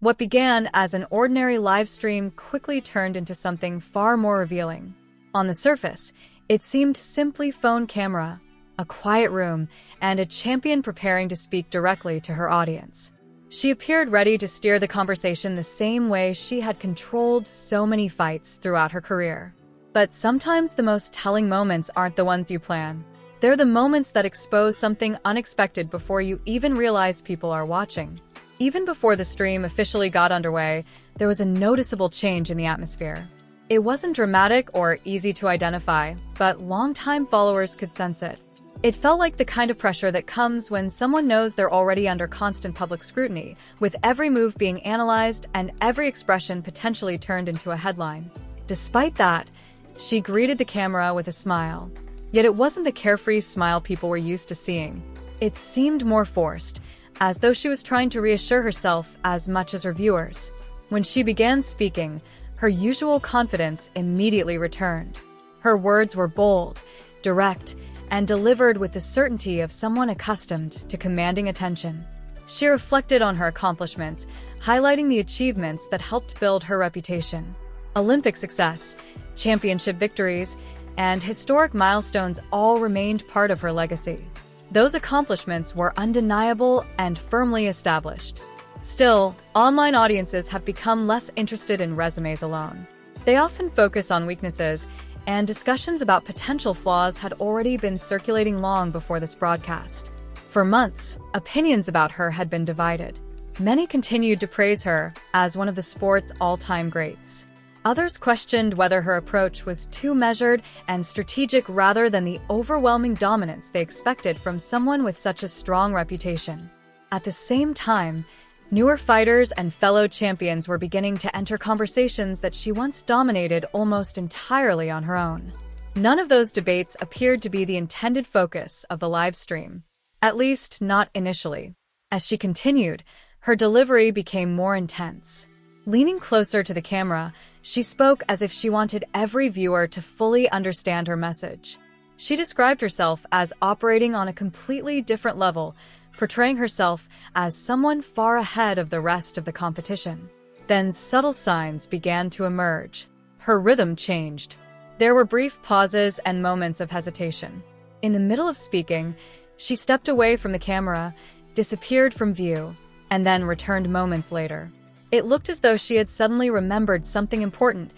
What began as an ordinary live stream quickly turned into something far more revealing. On the surface, it seemed simply phone camera, a quiet room, and a champion preparing to speak directly to her audience. She appeared ready to steer the conversation the same way she had controlled so many fights throughout her career. But sometimes the most telling moments aren't the ones you plan. They're the moments that expose something unexpected before you even realize people are watching. Even before the stream officially got underway, there was a noticeable change in the atmosphere. It wasn't dramatic or easy to identify, but longtime followers could sense it. It felt like the kind of pressure that comes when someone knows they're already under constant public scrutiny, with every move being analyzed and every expression potentially turned into a headline. Despite that, she greeted the camera with a smile. Yet it wasn't the carefree smile people were used to seeing. It seemed more forced, as though she was trying to reassure herself as much as her viewers. When she began speaking, her usual confidence immediately returned. Her words were bold, direct, and delivered with the certainty of someone accustomed to commanding attention. She reflected on her accomplishments, highlighting the achievements that helped build her reputation. Olympic success, championship victories, and historic milestones all remained part of her legacy. Those accomplishments were undeniable and firmly established. Still, online audiences have become less interested in resumes alone. They often focus on weaknesses, and discussions about potential flaws had already been circulating long before this broadcast. For months, opinions about her had been divided. Many continued to praise her as one of the sport's all-time greats. Others questioned whether her approach was too measured and strategic rather than the overwhelming dominance they expected from someone with such a strong reputation. At the same time, newer fighters and fellow champions were beginning to enter conversations that she once dominated almost entirely on her own. None of those debates appeared to be the intended focus of the live stream, at least not initially. As she continued, her delivery became more intense. Leaning closer to the camera, she spoke as if she wanted every viewer to fully understand her message. She described herself as operating on a completely different level, portraying herself as someone far ahead of the rest of the competition. Then subtle signs began to emerge. Her rhythm changed. There were brief pauses and moments of hesitation. In the middle of speaking, she stepped away from the camera, disappeared from view, and then returned moments later. It looked as though she had suddenly remembered something important,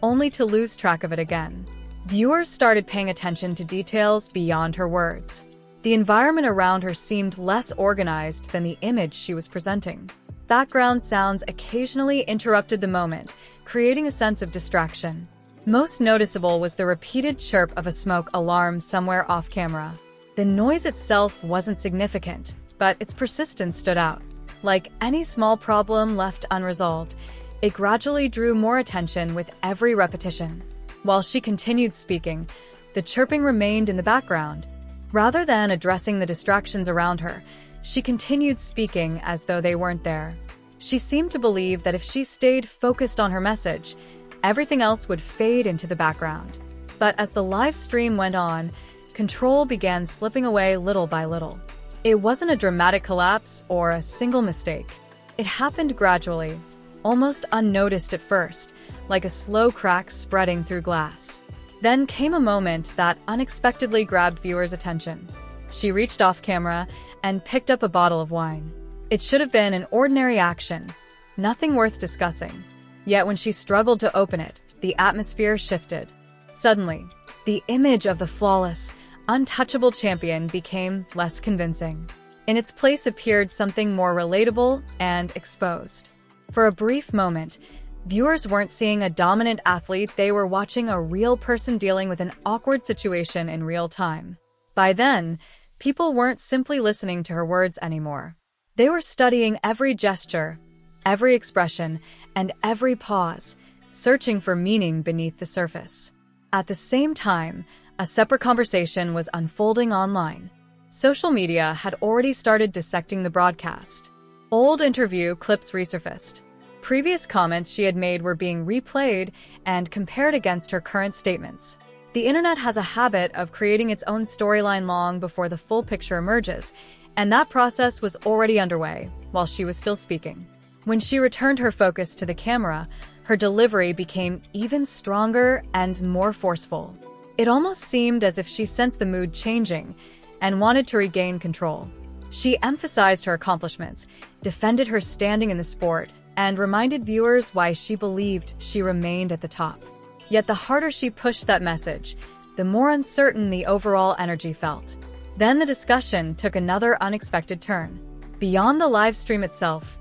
only to lose track of it again. Viewers started paying attention to details beyond her words. The environment around her seemed less organized than the image she was presenting. Background sounds occasionally interrupted the moment, creating a sense of distraction. Most noticeable was the repeated chirp of a smoke alarm somewhere off camera. The noise itself wasn't significant, but its persistence stood out. Like any small problem left unresolved, it gradually drew more attention with every repetition. While she continued speaking, the chirping remained in the background. Rather than addressing the distractions around her, she continued speaking as though they weren't there. She seemed to believe that if she stayed focused on her message, everything else would fade into the background. But as the live stream went on, control began slipping away little by little. It wasn't a dramatic collapse or a single mistake. It happened gradually, almost unnoticed at first, like a slow crack spreading through glass. Then came a moment that unexpectedly grabbed viewers' attention. She reached off camera and picked up a bottle of wine. It should have been an ordinary action, nothing worth discussing. Yet when she struggled to open it, the atmosphere shifted. Suddenly, the image of the flawless, untouchable champion became less convincing. In its place appeared something more relatable and exposed. For a brief moment, viewers weren't seeing a dominant athlete, they were watching a real person dealing with an awkward situation in real time. By then, people weren't simply listening to her words anymore. They were studying every gesture, every expression, and every pause, searching for meaning beneath the surface. At the same time, a separate conversation was unfolding online. Social media had already started dissecting the broadcast. Old interview clips resurfaced. Previous comments she had made were being replayed and compared against her current statements. The internet has a habit of creating its own storyline long before the full picture emerges, and that process was already underway while she was still speaking. When she returned her focus to the camera, her delivery became even stronger and more forceful. It almost seemed as if she sensed the mood changing and wanted to regain control. She emphasized her accomplishments, defended her standing in the sport, and reminded viewers why she believed she remained at the top. Yet the harder she pushed that message, the more uncertain the overall energy felt. Then the discussion took another unexpected turn. Beyond the live stream itself,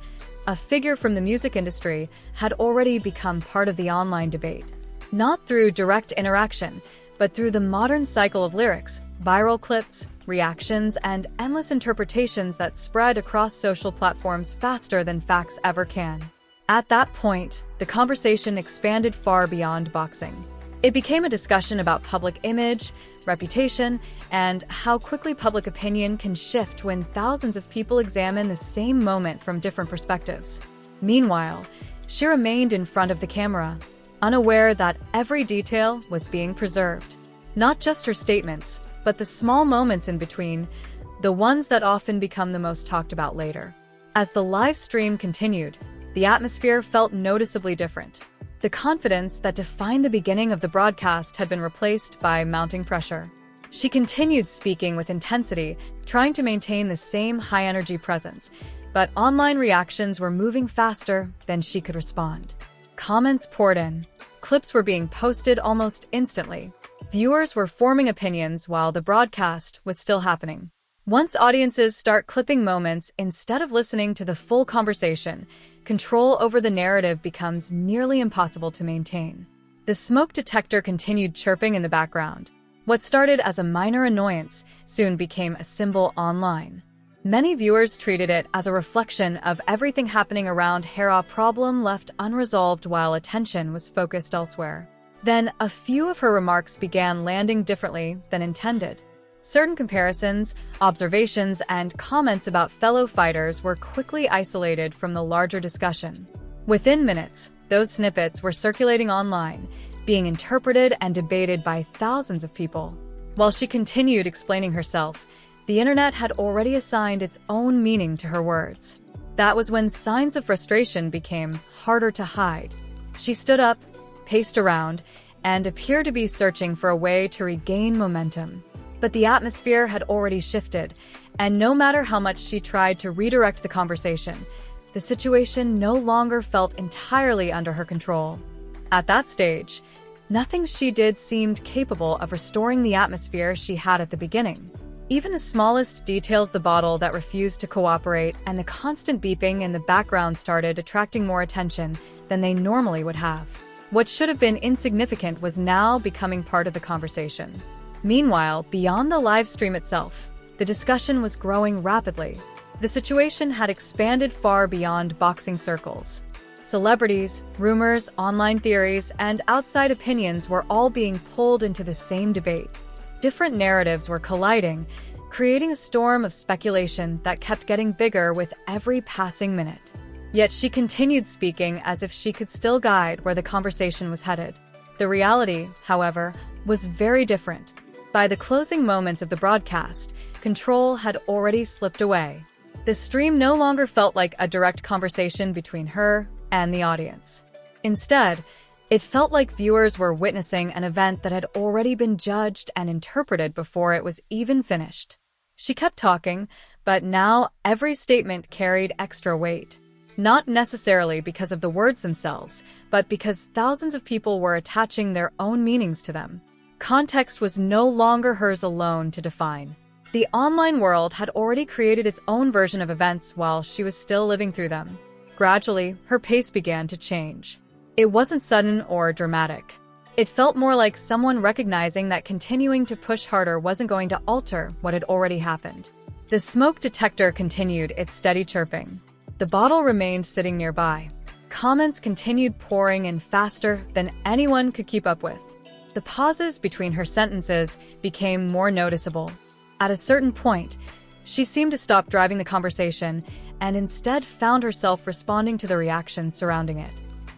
a figure from the music industry had already become part of the online debate. Not through direct interaction, but through the modern cycle of lyrics, viral clips, reactions, and endless interpretations that spread across social platforms faster than facts ever can. At that point, the conversation expanded far beyond boxing. It became a discussion about public image, reputation, and how quickly public opinion can shift when thousands of people examine the same moment from different perspectives. Meanwhile, she remained in front of the camera, unaware that every detail was being preserved. Not just her statements, but the small moments in between, the ones that often become the most talked about later. As the live stream continued, the atmosphere felt noticeably different. The confidence that defined the beginning of the broadcast had been replaced by mounting pressure. She continued speaking with intensity, trying to maintain the same high-energy presence, but online reactions were moving faster than she could respond. Comments poured in. Clips were being posted almost instantly. Viewers were forming opinions while the broadcast was still happening. Once audiences start clipping moments instead of listening to the full conversation, control over the narrative becomes nearly impossible to maintain. The smoke detector continued chirping in the background. What started as a minor annoyance soon became a symbol online. Many viewers treated it as a reflection of everything happening around her, a problem left unresolved while attention was focused elsewhere. Then, a few of her remarks began landing differently than intended. Certain comparisons, observations, and comments about fellow fighters were quickly isolated from the larger discussion. Within minutes, those snippets were circulating online, being interpreted and debated by thousands of people. While she continued explaining herself, the internet had already assigned its own meaning to her words. That was when signs of frustration became harder to hide. She stood up, paced around, and appeared to be searching for a way to regain momentum. But the atmosphere had already shifted, and no matter how much she tried to redirect the conversation, the situation no longer felt entirely under her control. At that stage, nothing she did seemed capable of restoring the atmosphere she had at the beginning. Even the smallest details, the bottle that refused to cooperate and the constant beeping in the background, started attracting more attention than they normally would have. What should have been insignificant was now becoming part of the conversation. Meanwhile, beyond the live stream itself, the discussion was growing rapidly. The situation had expanded far beyond boxing circles. Celebrities, rumors, online theories, and outside opinions were all being pulled into the same debate. Different narratives were colliding, creating a storm of speculation that kept getting bigger with every passing minute. Yet she continued speaking as if she could still guide where the conversation was headed. The reality, however, was very different. By the closing moments of the broadcast, control had already slipped away. The stream no longer felt like a direct conversation between her and the audience. Instead, it felt like viewers were witnessing an event that had already been judged and interpreted before it was even finished. She kept talking, but now every statement carried extra weight. Not necessarily because of the words themselves, but because thousands of people were attaching their own meanings to them. Context was no longer hers alone to define. The online world had already created its own version of events while she was still living through them. Gradually, her pace began to change. It wasn't sudden or dramatic. It felt more like someone recognizing that continuing to push harder wasn't going to alter what had already happened. The smoke detector continued its steady chirping. The bottle remained sitting nearby. Comments continued pouring in faster than anyone could keep up with. The pauses between her sentences became more noticeable. At a certain point, she seemed to stop driving the conversation and instead found herself responding to the reactions surrounding it.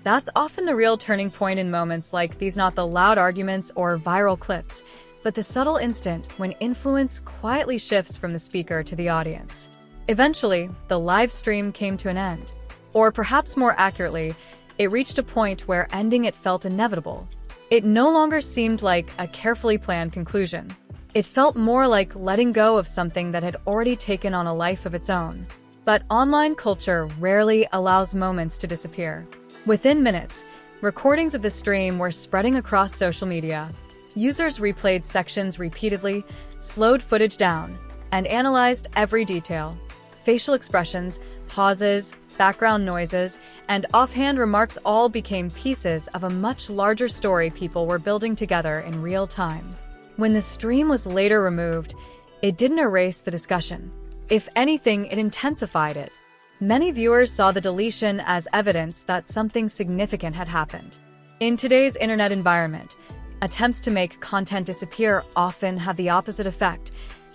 That's often the real turning point in moments like these, not the loud arguments or viral clips, but the subtle instant when influence quietly shifts from the speaker to the audience. Eventually, the live stream came to an end. Or perhaps more accurately, it reached a point where ending it felt inevitable. It no longer seemed like a carefully planned conclusion. It felt more like letting go of something that had already taken on a life of its own. But online culture rarely allows moments to disappear. Within minutes, recordings of the stream were spreading across social media. Users replayed sections repeatedly, slowed footage down, and analyzed every detail. Facial expressions, pauses, background noises, and offhand remarks all became pieces of a much larger story people were building together in real time. When the stream was later removed, it didn't erase the discussion. If anything, it intensified it. Many viewers saw the deletion as evidence that something significant had happened. In today's internet environment, attempts to make content disappear often have the opposite effect,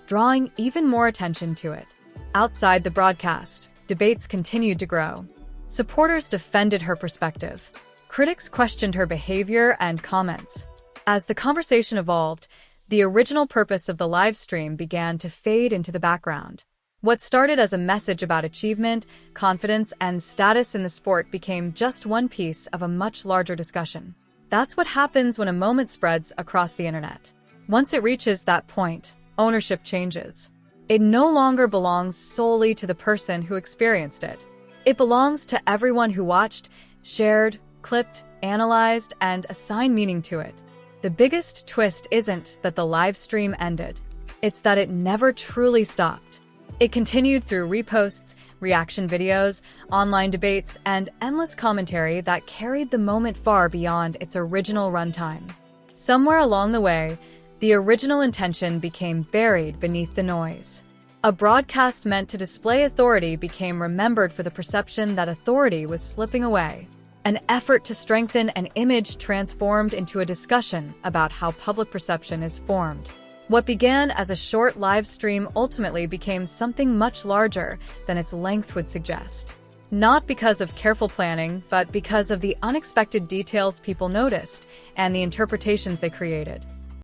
drawing even more attention to it. Outside the broadcast, debates continued to grow. Supporters defended her perspective. Critics questioned her behavior and comments. As the conversation evolved, the original purpose of the live stream began to fade into the background. What started as a message about achievement, confidence, and status in the sport became just one piece of a much larger discussion. That's what happens when a moment spreads across the internet. Once it reaches that point, ownership changes. It no longer belongs solely to the person who experienced it. It belongs to everyone who watched, shared, clipped, analyzed, and assigned meaning to it. The biggest twist isn't that the live stream ended. It's that it never truly stopped. It continued through reposts, reaction videos, online debates, and endless commentary that carried the moment far beyond its original runtime. Somewhere along the way, the original intention became buried beneath the noise. A broadcast meant to display authority became remembered for the perception that authority was slipping away. An effort to strengthen an image transformed into a discussion about how public perception is formed. What began as a short live stream ultimately became something much larger than its length would suggest. Not because of careful planning, but because of the unexpected details people noticed and the interpretations they created.